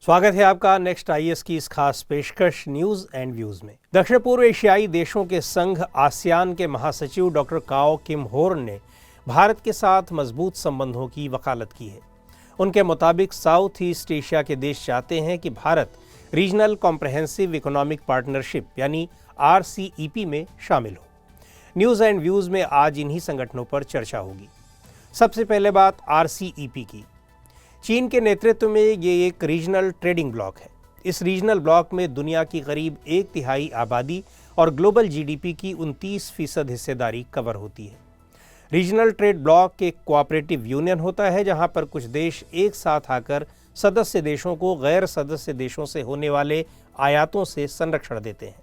स्वागत है आपका नेक्स्ट आईएएस की इस खास पेशकश न्यूज एंड व्यूज में। दक्षिण पूर्व एशियाई देशों के संघ आसियान के महासचिव डॉक्टर काओ किम होर्न ने भारत के साथ मजबूत संबंधों की वकालत की है। उनके मुताबिक साउथ ईस्ट एशिया के देश चाहते हैं कि Bharat regional comprehensive economic partnership यानी RCEP में शामिल हो। न्यूज एंड व्यूज में आज इन्हीं संगठनों पर चर्चा होगी। सबसे पहले बात RCEP की। चीन के नेतृत्व में ये एक रीजनल ट्रेडिंग ब्लॉक है। इस रीजनल ब्लॉक में दुनिया की करीब 1/3 आबादी और ग्लोबल GDP की 29% हिस्सेदारी कवर होती है। रीजनल ट्रेड ब्लॉक एक कोऑपरेटिव यूनियन होता है जहां पर कुछ देश एक साथ आकर सदस्य देशों को गैर सदस्य देशों से होने वाले आयातों से संरक्षण देते हैं,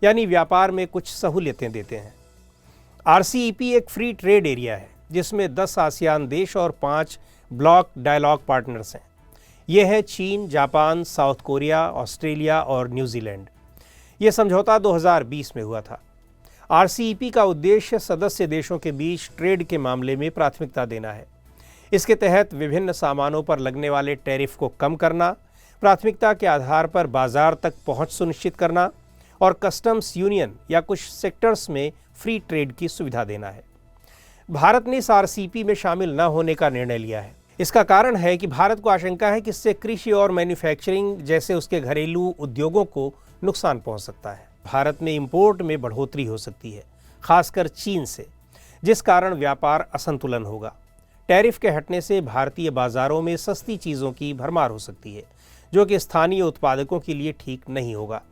यानी व्यापार में कुछ सहूलियतें देते हैं। RCEP एक फ्री ट्रेड एरिया है जिसमें 10 आसियान देश और 5 ब्लॉक डायलॉग पार्टनर्स हैं। ये हैं चीन, जापान, साउथ कोरिया, ऑस्ट्रेलिया और न्यूजीलैंड। ये समझौता 2020 में हुआ था। RCEP का उद्देश्य सदस्य देशों के बीच ट्रेड के मामले में प्राथमिकता देना है। इसके तहत विभिन्न सामानों पर लगने वाले टैरिफ को कम करना, प्राथमिकता के आधार पर बाजार तक पहुंच सुनिश्चित करना और कस्टम्स यूनियन या कुछ सेक्टर्स में फ्री ट्रेड की सुविधा देना है। भारत ने इस RCEP में शामिल न होने का निर्णय लिया है। इसका कारण है कि भारत को आशंका है कि इससे कृषि और मैन्युफैक्चरिंग जैसे उसके घरेलू उद्योगों को नुकसान पहुंच सकता है। भारत में इंपोर्ट में बढ़ोतरी हो सकती है, खासकर चीन से, जिस कारण व्यापार असंतुलन होगा। टैरिफ के हटने से भारतीय बाजारों में सस्ती चीज़ों की भरमार हो सकती है, जो कि स्थानीय उत्पादकों के लिए ठीक नहीं होगा।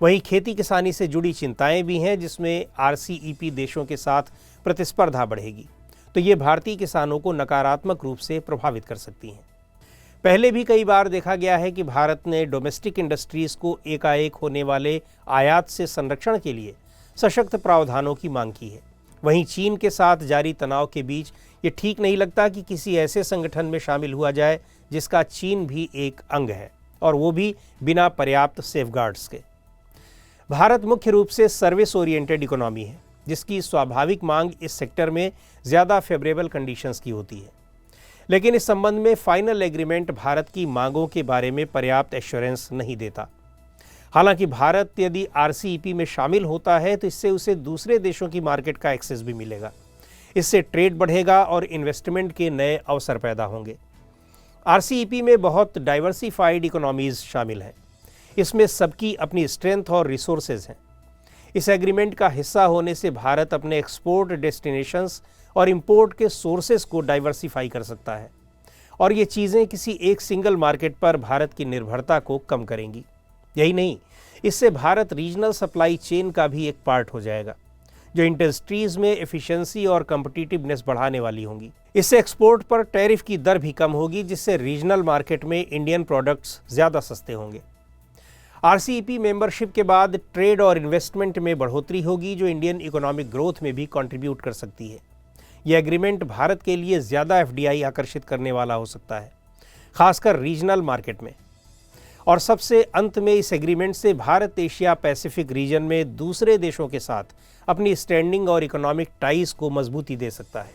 वहीं खेती किसानी से जुड़ी चिंताएं भी हैं, जिसमें RCEP देशों के साथ प्रतिस्पर्धा बढ़ेगी, तो ये भारतीय किसानों को नकारात्मक रूप से प्रभावित कर सकती हैं। पहले भी कई बार देखा गया है कि भारत ने डोमेस्टिक इंडस्ट्रीज़ को एकाएक होने वाले आयात से संरक्षण के लिए सशक्त प्रावधानों की मांग की है। वहीं चीन के साथ जारी तनाव के बीच ये ठीक नहीं लगता कि किसी ऐसे संगठन में शामिल हुआ जाए जिसका चीन भी एक अंग है, और वो भी बिना पर्याप्त सेफगार्ड्स के। भारत मुख्य रूप से सर्विस ओरिएंटेड इकोनॉमी है, जिसकी स्वाभाविक मांग इस सेक्टर में ज़्यादा फेवरेबल कंडीशंस की होती है। लेकिन इस संबंध में फाइनल एग्रीमेंट भारत की मांगों के बारे में पर्याप्त एश्योरेंस नहीं देता। हालांकि भारत यदि RCEP में शामिल होता है तो इससे उसे दूसरे देशों की मार्केट का एक्सेस भी मिलेगा। इससे ट्रेड बढ़ेगा और इन्वेस्टमेंट के नए अवसर पैदा होंगे। RCEP में बहुत डाइवर्सिफाइड इकोनॉमीज़ शामिल हैं। इसमें सबकी अपनी स्ट्रेंथ और रिसोर्सेज हैं। इस एग्रीमेंट का हिस्सा होने से भारत अपने एक्सपोर्ट डेस्टिनेशंस और इंपोर्ट के सोर्सेस को डाइवर्सिफाई कर सकता है, और ये चीज़ें किसी एक सिंगल मार्केट पर भारत की निर्भरता को कम करेंगी। यही नहीं, इससे भारत रीजनल सप्लाई चेन का भी एक पार्ट हो जाएगा, जो इंडस्ट्रीज़ में एफिशिएंसी और कम्पिटिटिवनेस बढ़ाने वाली होंगी। इससे एक्सपोर्ट पर टैरिफ की दर भी कम होगी, जिससे रीजनल मार्केट में इंडियन प्रोडक्ट्स ज़्यादा सस्ते होंगे। RCEP मेंबरशिप के बाद ट्रेड और इन्वेस्टमेंट में बढ़ोतरी होगी, जो इंडियन इकोनॉमिक ग्रोथ में भी कंट्रीब्यूट कर सकती है। यह एग्रीमेंट भारत के लिए ज़्यादा FDI आकर्षित करने वाला हो सकता है, खासकर रीजनल मार्केट में। और सबसे अंत में इस एग्रीमेंट से भारत एशिया पैसिफिक रीजन में दूसरे देशों के साथ अपनी स्टैंडिंग और इकोनॉमिक टाइज को मजबूती दे सकता है।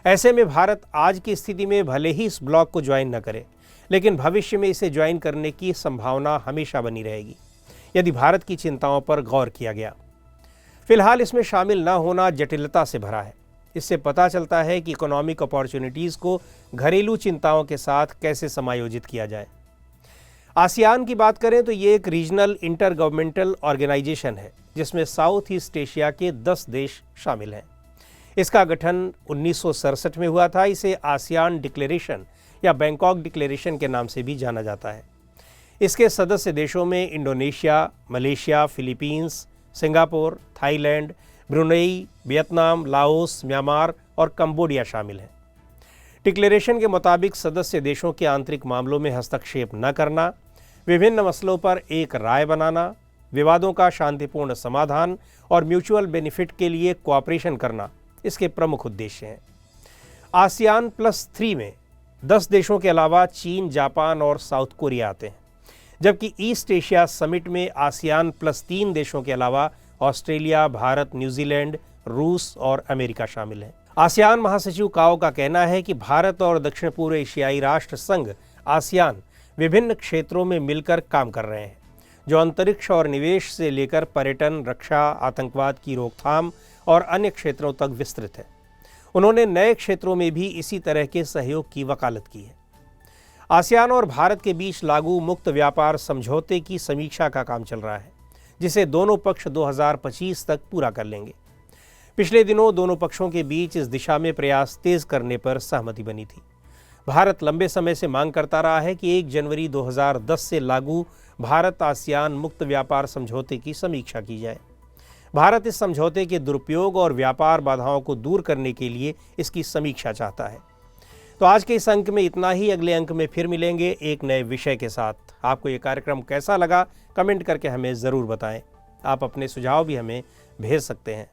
ऐसे में भारत आज की स्थिति में भले ही इस ब्लॉक को ज्वाइन न करे, लेकिन भविष्य में इसे ज्वाइन करने की संभावना हमेशा बनी रहेगी, यदि भारत की चिंताओं पर गौर किया गया। फिलहाल इसमें शामिल न होना जटिलता से भरा है। इससे पता चलता है कि इकोनॉमिक अपॉर्चुनिटीज़ को घरेलू चिंताओं के साथ कैसे समायोजित किया जाए। आसियान की बात करें तो ये एक रीजनल इंटर गवर्नमेंटल ऑर्गेनाइजेशन है, जिसमें साउथ ईस्ट एशिया के 10 देश शामिल हैं। इसका गठन 1967 में हुआ था। इसे आसियान डिक्लेरेशन या बैंकॉक डिक्लेरेशन के नाम से भी जाना जाता है। इसके सदस्य देशों में Indonesia, Malaysia, Philippines, Singapore, Thailand, Brunei, Vietnam, Laos, Myanmar और कंबोडिया शामिल हैं। डिक्लेरेशन के मुताबिक सदस्य देशों के आंतरिक मामलों में हस्तक्षेप न करना, विभिन्न मसलों पर एक राय बनाना, विवादों का शांतिपूर्ण समाधान और म्यूचुअल बेनिफिट के लिए कोऑपरेशन करना इसके प्रमुख उद्देश्य हैं। आसियान +3 में 10 देशों के अलावा चीन, जापान और साउथ कोरिया आते हैं, जबकि ईस्ट एशिया समिट में आसियान +3 देशों के अलावा ऑस्ट्रेलिया, भारत, न्यूजीलैंड, रूस और अमेरिका शामिल हैं। आसियान महासचिव काओ का कहना है कि भारत और दक्षिण पूर्व एशियाई राष्ट्र संघ आसियान विभिन्न क्षेत्रों में मिलकर काम कर रहे हैं, जो अंतरिक्ष और निवेश से लेकर पर्यटन, रक्षा, आतंकवाद की रोकथाम और अन्य क्षेत्रों तक विस्तृत है। उन्होंने नए क्षेत्रों में भी इसी तरह के सहयोग की वकालत की है। आसियान और भारत के बीच लागू मुक्त व्यापार समझौते की समीक्षा का काम चल रहा है, जिसे दोनों पक्ष 2025 तक पूरा कर लेंगे। पिछले दिनों दोनों पक्षों के बीच इस दिशा में प्रयास तेज करने पर सहमति बनी थी। भारत लंबे समय से मांग करता रहा है कि 1 जनवरी 2010 से लागू भारत आसियान मुक्त व्यापार समझौते की समीक्षा की जाए। भारत इस समझौते के दुरुपयोग और व्यापार बाधाओं को दूर करने के लिए इसकी समीक्षा चाहता है। तो आज के इस अंक में इतना ही। अगले अंक में फिर मिलेंगे एक नए विषय के साथ। आपको ये कार्यक्रम कैसा लगा कमेंट करके हमें ज़रूर बताएं। आप अपने सुझाव भी हमें भेज सकते हैं।